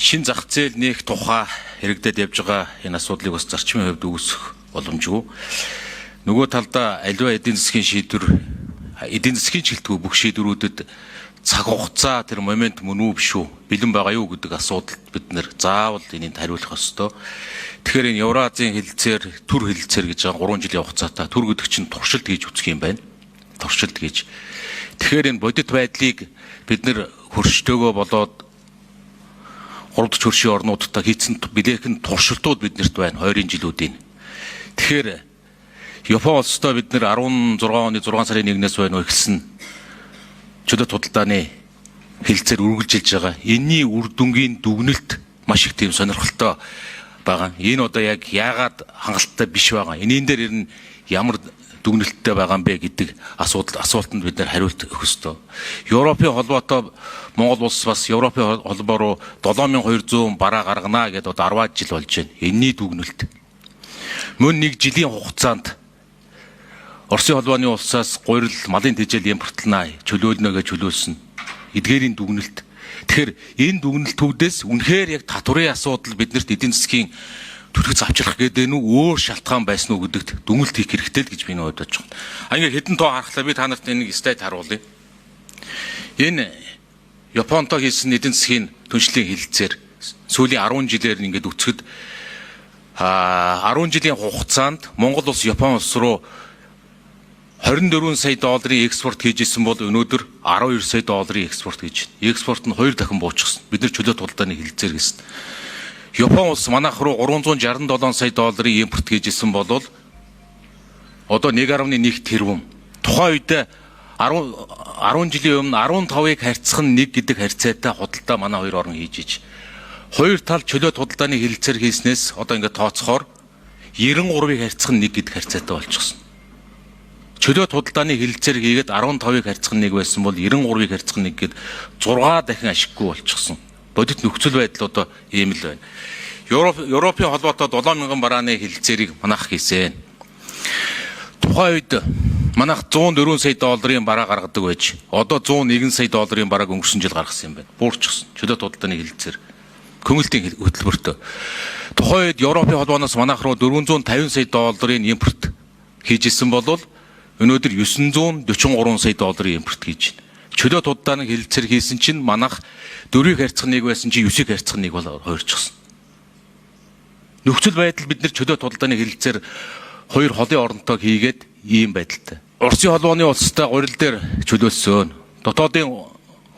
шин зах зээл нээх тухай хэрэгдэд явж байгаа энэ асуудлыг бас зарчмын хувьд үүсэх боломжгүй. Нөгөө талдаа аливаа эдийн засгийн шийдвэр, эдийн засгийн чиглэлтгүй бүх шийдвэрүүдэд цаг хугацаа тэр момент мөн үү биш үү, бэлэн байгаа юу гэдэг асуудалд бид нэр заавал энийг хариулах ёстой. Тэгэхээр энэ Евразийн хэлэлцээр, түр хэлэлцээр гэж байгаа 3 жилийн хугацаатай түр гэдэг чинь туршилт хийж үзэх юм байна. Туршилт гэж. Тэгэхээр энэ бодит байдлыг бид нэр хөрштөөгөө болоод 3 дахь хөршийн орнуудтай хийсэн билээхэн туршилтууд биднэрт байна 20 жилүүдийн. Тэгэхээр Япон улстай бид нэр 16 оны 6 сарын 1-ээс байна эхэлсэн чөлөө худалдааны хэлэлцээр үргэлжилж байгаа. Энэний үр дүнгийн дүгнэлт маш их тийм сонирхолтой байгаа. Энэ одоо яг яагаад хангалттай биш байгаа. Энийн дээр ер нь ямар дүгнэлттэй байгаа юм бэ гэдэг асуултанд бид нэр хариулт өгөх ёстой. Европын холбоотой Монгол улс бас Европын холбоо руу 7200 бараа гаргана гэдээ одоо 10 жил болж байна. Энэний дүгнэлт. Мөн 1 жилийн хугацаанд Оросын холбооны улсаас гурил малын тэжээл импортлнаа чөлөөлнө гэж чөлөөлсөн. Эдгээрийн дүгнэлт. Тэгэхээр энэ дүгнэлтүүдээс үнэхээр яг татварын асуудал биднэрт эдийн засгийн төрхөц авчрах гэдэг нь өөр шалтгаан байсан уу гэдэгт дүгнэлт хийх хэрэгтэй л гэж би бодож байна. Ингээ хэдэн тоо харахлаа би та нарт нэг слайд харуулъя. Энэ Японтой хийсэн эдийн засгийн түншлэлийн хэлэлцээр сүүлийн 10 жилээр ингээд үцгэд 10 жилийн хугацаанд Монгол улс Япон улс руу 24 сая долларын экспорт хийж исэн бол өнөөдөр 12 сая долларын экспорт хийж байна. Экспорт нь 2 дахин буучсан. Бид нар чөлөө худалдааны хэлэлцээр гэсэн. Япон улс манайх руу 367 сая долларын импорт хийж исэн бол одоо 1.1 тэрбум. Тухайн үед 10 жилийн өмнө 15-ыг харьцах нь 1 гэдэг харьцаатай худалдаа манай хоёр орн хийж иж. Хоёр тал чөлөө худалдааны хэлэлцээр хийснээс одоо ингээд тооцохоор 93-ыг харьцах нь 1 гэдэг харьцаатай болчихсон. Чөлөө худалдааны хэлэлцээр хийгээд 15-ыг харьцах нь 1 байсан бол 93-ыг харьцах нь 1 гээд 6 дахин ашиггүй болчихсон. Бодит нөхцөл байдал одоо ийм л байна. Европын холбоотой 7000 барааны хэлэлцээрийг манайх хийсэн. Тухайн үед манайх 104 сая долларын бараа гаргадаг байж одоо 101 сая долларын барааг өнгөрсөн жил гаргасан юм байна. Буурчихсан. Чөлөө худалдааны хэлэлцээр көмөлтийн хөтөлбөртөө. Тухайн үед Европын холбооноос манайх руу 450 сая долларын импорт хийж исэн бол өнөөдөр 943 сая долларын импорт хийж байна. Чөлөө худалдааны хэлэлцээр хийсэн чинь манайх 4-ийг харьцах 1 байсан чи 9-ийг харьцах 1 бол хоёрчихсан. Нөхцөл байдал бид нар чөлөө худалдааны хэлэлцээр хоёр холын оронтой хийгээд ийм байдалтай. Оросын холбооны улстай гурил дээр чөлөөлсөн. Дотоодын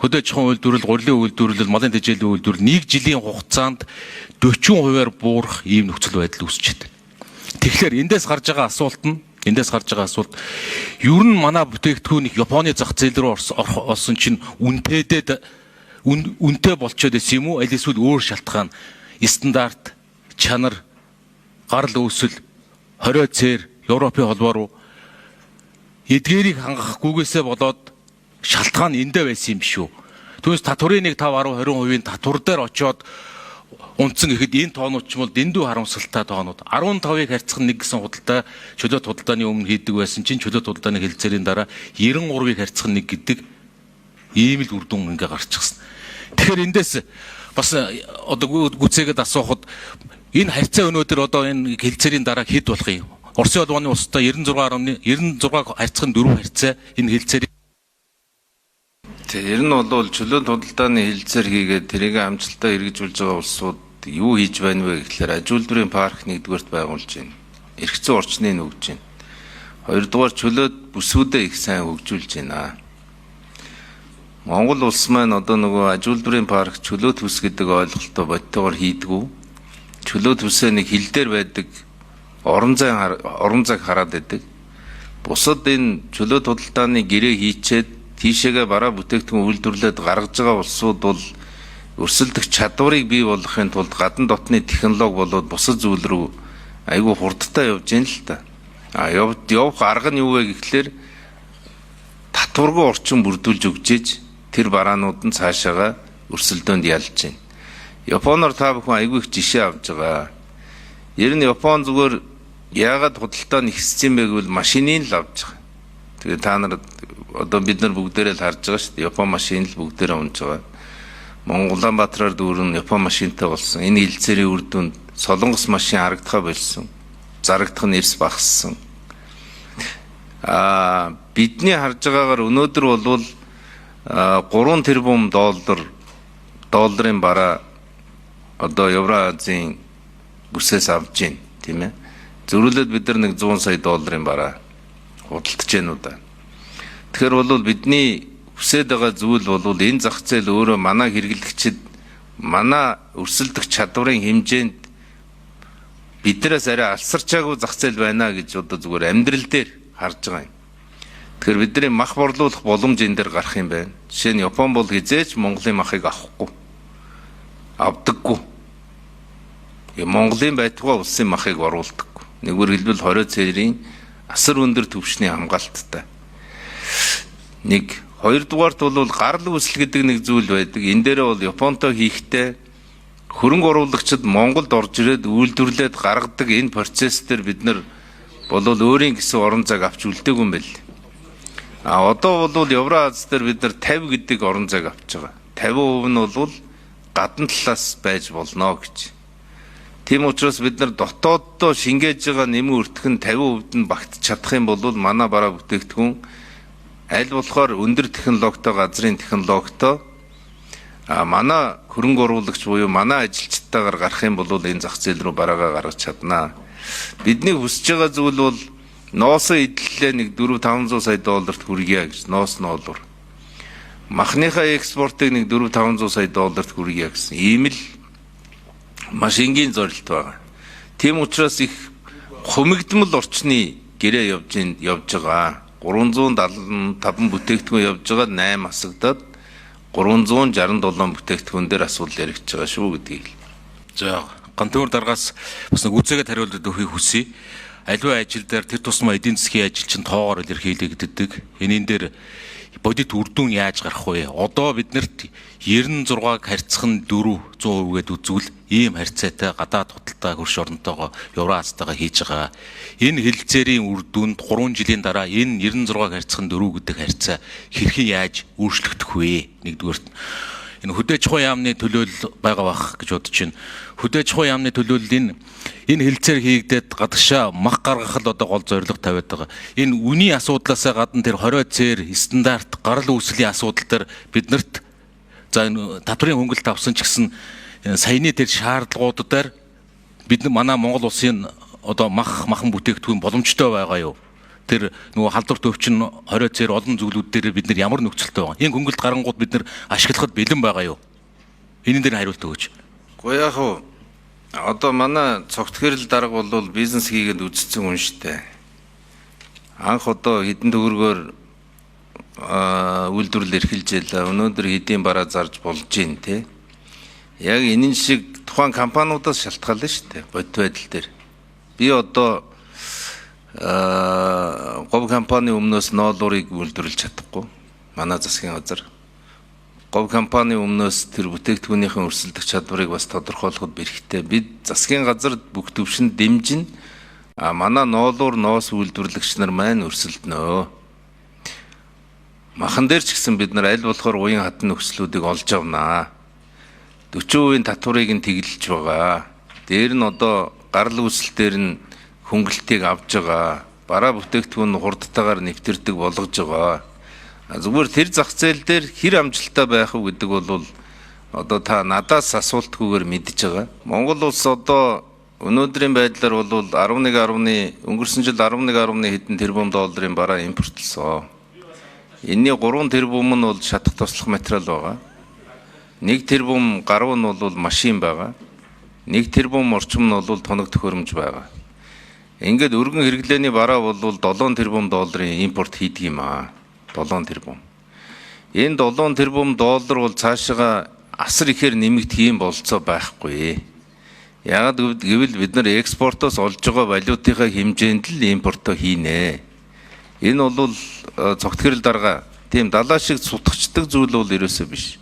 хөдөөж ахуйн үйлдвэрлэл, гурилын үйлдвэрлэл, малын тэжээлийн үйлдвэрлэл 1 жилийн хугацаанд 40% буурах ийм нөхцөл байдал үүсэж байна. Тэгэхээр эндээс гарч байгаа асуулт нь ер нь манай бүтээгдэхүүн Японы зах зээл рүү орсон чинь үнэтэй болчиход байсан юм уу? Аль эсвэл өөр шалтгаан, стандарт, чанар, гарал үүсэл, хорио цээр Европын холбоо руу эдгээрийг хангахгүйгээсээ болоод шалтгаан эндээ байсан юм биш үү? Түүнээс татврын 5-10-20% татвар дээр очиод унтсан гэхэд энэ тоонууд ч бол дэндүү харамсалтай тоонууд. 15-ыг харьцах 1 гэсэн худалдаа чөлөө худалдааны өмнө хийдэг байсан чинь чөлөө худалдааны хэлэлцээрийн дараа 93-ыг харьцах 1 гэдэг ийм л үр дүн ингээ гарчихсан. Тэгэхээр эндээс бас одоо гүцээгээд асуухад энэ харьцаа өнөөдөр одоо энэ хэлэлцээрийн дараа хэд болох юм? Оросын холбооны улстай 96 харьцах 4 харьцаа энэ хэлэлцээр ер нь бол чөлөө худалдааны хэлэлцээр хийгээд тэрийг амжилттай хэрэгжүүлж байгаа улсууд юу хийж байна вэ гэхээр аж үйлдвэрийн парк нэгдүгээрт байгуулж байна. Эргэцэн орчныг нөгж байна. Хоёрдугаар чөлөө бүсгүүдээ их сайн хөгжүүлж байна. Монгол улс маань одоо нөгөө аж үйлдвэрийн парк чөлөө төс гэдэг ойлголтоо бодтойгоор хийдгүү. Чөлөө төсөө нэг хил дээр байдаг орон зайг хараад байдаг. Бусад энэ чөлөө худалдааны гэрээ хийчээд тийшээгээ бараа бүтээгдэхүүн үйлдвэрлээд гаргаж байгаа улсууд бол өрсөлдөх чадварыг бий болгохын тулд гадна дотны технологи болоод бусад зүйл рүү айгүй хурдтай явж байна л та. Явах арга нь юу вэ гэхлээр татваргүй орчин бүрдүүлж өгчээж тэр бараанууд нь цаашаага өрсөлдөөнд ялж байна. Японоор та бүхэн айгүй их жишээ авж байгаа. Ер нь Япон зүгээр яагаад худалдаа нэгссэн бэ гэвэл машиныг л авж байгаа. Тэгээ та нар одоо бид нар бүгдээрээ л харж байгаа шүү дээ. Япон машин л бүгдээрээ унж байгаа. Улаанбаатараар дүүрэн Япон машинтай болсон. Энэ хилцээрийн үр дүнд Солонгос машин харагдахаа болсон. Зарагдах нь эрс багассан. Бидний харж байгаагаар өнөөдөр бол 3 тэрбум долларын бараа одоо Евразийн бүсээс авж байна, тийм ээ. Зөрүүлээд бид нар нэг 100 сая долларын бараа худалдаж байна уу да. Тэгэхээр бол бидний хүсэж байгаа зүйл бол энэ зах зээл өөрөө манай хэрэглэгчид манай өрсөлдөх чадварын хэмжээнд биднээс арай алсарчаагүй зах зээл байна гэж одоо зүгээр амьдрал дээр харж байгаа юм. Тэгэхээр бидний мах борлуулах боломж энэ дээр гарах юм байна. Жишээ нь Япон бол хизээч Монголын махыг авахгүй. Авдаггүй. Монголын байтугай улсын махыг оруулдаггүй. Нэгвэр хэлбэл 20 цэрийн асар өндөр түвшний хамгаалттай. Нэг хоёрдугаарт бол гарал үүсэл гэдэг нэг зүйл байдаг. Энэ дээрээ бол Японтой хийхдээ хөрөнгө оруулагчид Монголд орж ирээд үйлдвэрлээд гаргадаг энэ процесс дээр бид нар бол өөрийн гэсэн орон зайг авч үлдээгүй юм байл. Одоо бол Евроаз дээр бид нар 50 гэдэг орон зайг авч байгаа. 50% нь бол гадна талаас байж болно гэж. Тийм учраас бид нар дотооддоо шингээж байгаа нэмэн өртөх нь 50% нь багтж чадах юм бол манай бараа бүтээгдэхүүн аль болохоор өндөр технологитой газрын технологитой манай хөрөнгө оруулагч буюу манай ажилчдаагаар гарах юм бол энэ зах зээл рүү бараагаа гаргаж чаднаа. Бидний хүсэж байгаа зүйл бол ноосоо эдлэлээ нэг 400-500 сая долларт хүргье гэж ноос ноолуур. Махныхаа экспортыг нэг 400-500 сая долларт хүргье гэсэн. Ийм л маш энгийн зорилт байгаа. Тийм учраас их хумигдмал орчны гэрээ явж байгаа. 375 бүтээгдэхүүн явж байгаа 8 асагдаад 367 бүтээгдэхүүн дээр асуудал яригдж байгаа шүү гэдгийг. За, гантөөр дараагаас бас нэг үзээгээд хариулт өгөхийг хүсье. Аливаа ажил дээр тэр тусмаа эдийн засгийн ажил чинь тоогоор илэрхийлэгддэг. Энийн дээр бодит үр дүн яаж гарах вэ? Одоо биднэрт 96-г харьцах нь 400% гээд үзвэл ийм харьцаатай гадаад худалдаа хөрш оронтойгоо Евразтайгаа хийж байгаа. Энэ хэлэлцээрийн үр дүнд 3 жилийн дараа энэ 96-г харьцах нь 4 гэдэг харьцаа хэрхэн яаж өөрчлөгдөх вэ? Нэгдүгээрт энэ хөдөөж ухаан яамны төлөөлөл байгаа бах гэж бодож байна. Хөдөөж ухаан яамны төлөөлөл энэ хэлцээр хийгдээд гадагшаа мах гаргах л одоо гол зорилго тавиад байгаа. Энэ үний асуудлаас гадна тэр 20 цээр стандарт гарал үүслийн асуудал дээр биднэрт за энэ татврын хөнгөлөлт авсан ч гэсэн саяны тэр шаардлагуудаар бид манай Монгол улсын одоо махан бүтээгдэхүүн боломжтой байгаа юу? Тэр нөгөө халдвар төвчин 20 цээр олон зүйлүүд дээр бид нар ямар нөхцөлтэй байгаа. Энэ хөнгөлөлт гарангууд бид нар ашиглахад бэлэн байгаа юу? Энэ дээр хариулт өгөөч. Гэхдээ яг хуу одоо манай цогт хэрэл дарга бол бизнес хийгээд үзсэн хүн штэ. Анх одоо хэдэн төгрөгөөр үйлдвэрлэл эрхэлж ялаа. Өнөөдөр хэдийн бараа зарж болж гин те. Яг энэ шиг тухайн компаниудаас шалтгаална штэ. Бодит байдал дээр. Би одоо говь компани өмнөөс ноолуурыг үйлдвэрлэж чадахгүй. Манай засгийн газар. Говь компани өмнөөс тэр бүтээгдэхүүнийхээ өрсөлдөх чадварыг бас тодорхойлоход бэрхтээ. Бид засгийн газар бүх төвшөнд дэмжин манай ноолуур ноос үйлдвэрлэгч нар маань өрсөлдөнө. Махан дээр ч гэсэн бид нар аль болохоор уян хатан нөхцлүүдийг олж авнаа. 40% татварыг нь тэглэж байгаа. Дээр нь одоо гарал үүсэл дээр нь хөнгөлтийг авж байгаа. Бараа бүтээгдэхүүн хурдтайгаар нэвтэрдэг болгож байгаа. Зүгээр тэр зах зээл дээр хэр амжилттай байх вэ гэдэг бол одоо та надаас асуултгүйгээр мэдж байгаа. Монгол улс одоо өнөөдрийн байдлаар бол өнгөрсөн жил 11.1 хэдэн тэрбум долларын бараа импортлсон. Энэний 3 тэрбум нь бол шатах туслах материал байгаа. 1 тэрбум гаруй нь бол машин байгаа. 1 тэрбум орчим нь бол тоног төхөөрөмж байгаа. Ингээд өргөн хэрэглээний бараа бол 7 тэрбум долларын импорт хийдэг юм аа. 7 тэрбум. Энэ 7 тэрбум доллар бол цаашаа асар ихээр нэмэгдэх юм болцоо байхгүй. Яагаад гэвэл бид нар экспортоос олж байгаа валютынхаа хэмжээнд л импортоо хийнэ. Энэ бол цогт хэрэл дарга тийм далаа шиг сутгчдаг зүйл бол ерөөсөө биш.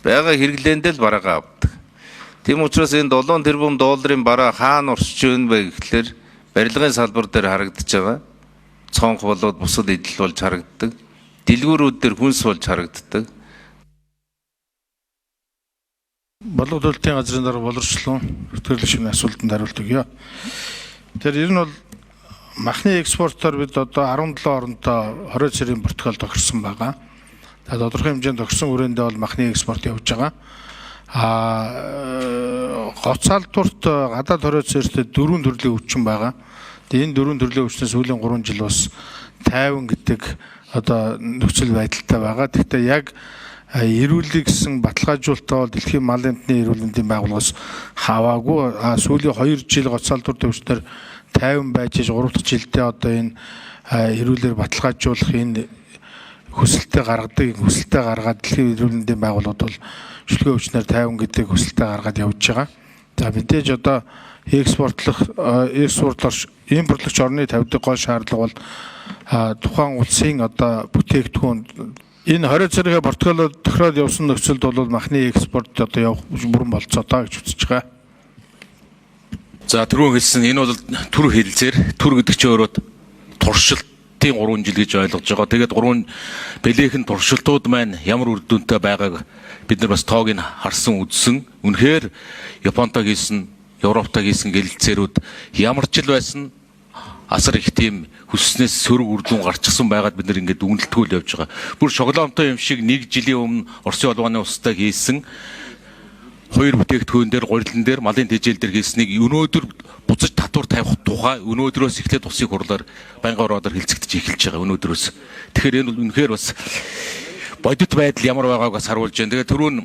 Бага хэрэглээндээ л бараагаа авдаг. Тийм учраас энэ 7 тэрбум долларын бараа хаана оршиж байна вэ гэхлээр барилгын салбар дээр харагдаж байгаа. Цонх болоод бусад эдэл болж харагддаг. Дэлгүүрүүд дээр хүнс болж харагддаг. Бодлого төлөлтийн газрын дарга боловсролын хөтөлбөрийн шинэ асуултанд хариулт өгье. Тэр ер нь бол махны экспортоор бид одоо 17 оронтой 20 цэрийн протокол тохирсон байгаа. За тодорхой хэмжээнд тохирсон хүрээндээ бол махны экспорт явж байгаа. Гоц халдварт гадаад 20 цэртэй 4 төрлийн өвчин байгаа. Тэгээ энэ 4 төрлийн өвчнөөс сүүлийн 3 жил бас тайван гэдэг одоо нөхцөл байдалтай байгаа. Гэхдээ яг эрүүлэг гэсэн баталгаажуулалтаа бол Дэлхийн малын эдний эрүүл мэндийн байгууллагаас хаваагүй. Сүүлийн 2 жил гоц халдвар төвчнөр тайван байж 3 дахь жилдээ одоо энэ эрүүлэр баталгаажуулах энэ хүсэлтэд гаргаад Дэлхийн эрүүл мэндийн байгууллагууд бол шүлгээ өвчнөр тайван гэдэг хүсэлтэд гаргаад явж байгаа. За мэдээж одоо импортлогч орны тавьдаг гол шаардлага бол тухайн улсын одоо бүтээгдэхүүн энэ 20 цэргийн протоколоор тохироод явсан нөхцөлд бол махны экспорт одоо явах бүрэн болцоотой гэж үзэж байгаа. За түрүүн хэлсэн энэ бол төр хэлзээр төр гэдэг чинь өөрөө туршилтын 3 жил гэж ойлгож байгаа. Тэгээд 3 бэлээхэн туршилтууд маань ямар үр дүнтэй байгааг бид нар бас тоог нь харсан үзсэн. Үнэхээр Японтой хийсэн, Европтой хийсэн хэлэлцээрүүд ямар ч л байсан асар их тийм хүсснээс сөрөг үр дүн гарчихсан байгаад бид нар ингээд үнэлтгүүл явж байгаа. Бүр шоколадтай юм шиг 1 жилийн өмнө Оросын улааны устай хийсэн 2 бүтээгдэхүүн дээр гурилан дээр малын тэжээл дээр хийснийг өнөөдөр буцаж татвар тавих тухай өнөөдрөөс эхлээд усын хурлаар байнгын ороод хэлцэгдэж эхэлж байгаа өнөөдрөөс. Тэгэхээр энэ бол үнэхээр бас бодит байдал ямар байгааг бас харуулж байна. Тэгээд түрүүн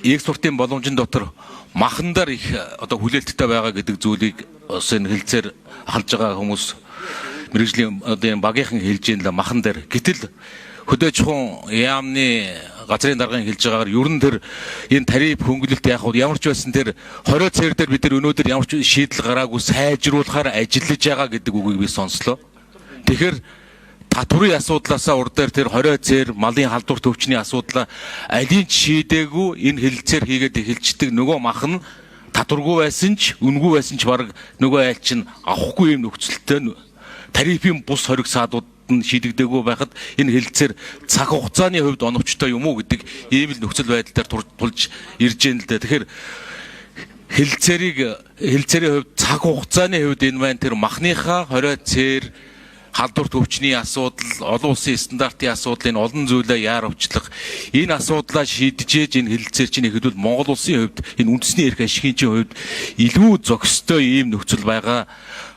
экспортын боломжийн дотор махандар их одоо хүлээлттэй байгаа гэдэг зүйлийг бас энэ хэлцээр халж байгаа хүмүүс мэрэгжлийн одоо багийнхан хэлж ийн л махан дээр. Гэтэл хөдөөжхөн яамны газрын даргын хэлж байгаагаар ер нь тэр энэ тариф хөнгөлөлт яг ямар ч байсан тэр 20 цэр дээр бид нар өнөөдөр ямар ч шийдэл гараагүй сайжруулахаар ажиллаж байгаа гэдэг үгийг би сонслоо. Тэгэхээр татврын асуудлаасаа урд дээр тэр 20 цэр малын халдвар төвчний асуудлаа алийг шийдээгүй энэ хэлэлцээр хийгээд эхэлждэг нөгөө махан татваргүй байсан ч үнгүй байсан ч баг нөгөө айл чинь авахгүй юм нөхцөлтэй тарифын бус хориг саадууд нь шийдэгдээгүй байхад энэ хэлэлцээр цаг хугацааны хувьд оновчтой юм уу гэдэг ийм л нөхцөл байдал дээр тулж ирж байна л да. Тэгэхээр хэлэлцээрийн хувьд цаг хугацааны хувьд энэ маань тэр махныхаа 20 цэр халдвар төвчний асуудал, олон улсын стандартын асуудал, энэ олон зүйлээ яаравчлах, энэ асуудлаа шийдэж энэ хэлэлцээр чинь ихэдвэл Монгол улсын хувьд, энэ үндэсний эрх ашигын чинь хувьд илүү зохистой ийм нөхцөл байгаа.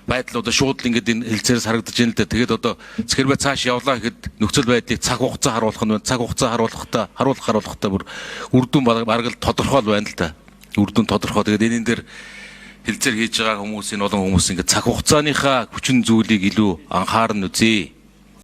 Байдал одоо шууд л ингээд энэ хэлэлцээрээс харагдаж байна л да. Тэгээд одоо захирбай цааш явлаа гэхэд нөхцөл байдлыг цаг хугацаа харуулах нь цаг хугацаа харуулахдаа бүр үр дүн бараг л тодорхой байна л да. Үр дүн тодорхой. Тэгээд энэ дээр хэлэлцээр хийж байгаа хүмүүсийн олон хүмүүс ингээд цаг хугацааныхаа хүчин зүйлийг илүү анхаарна үзье.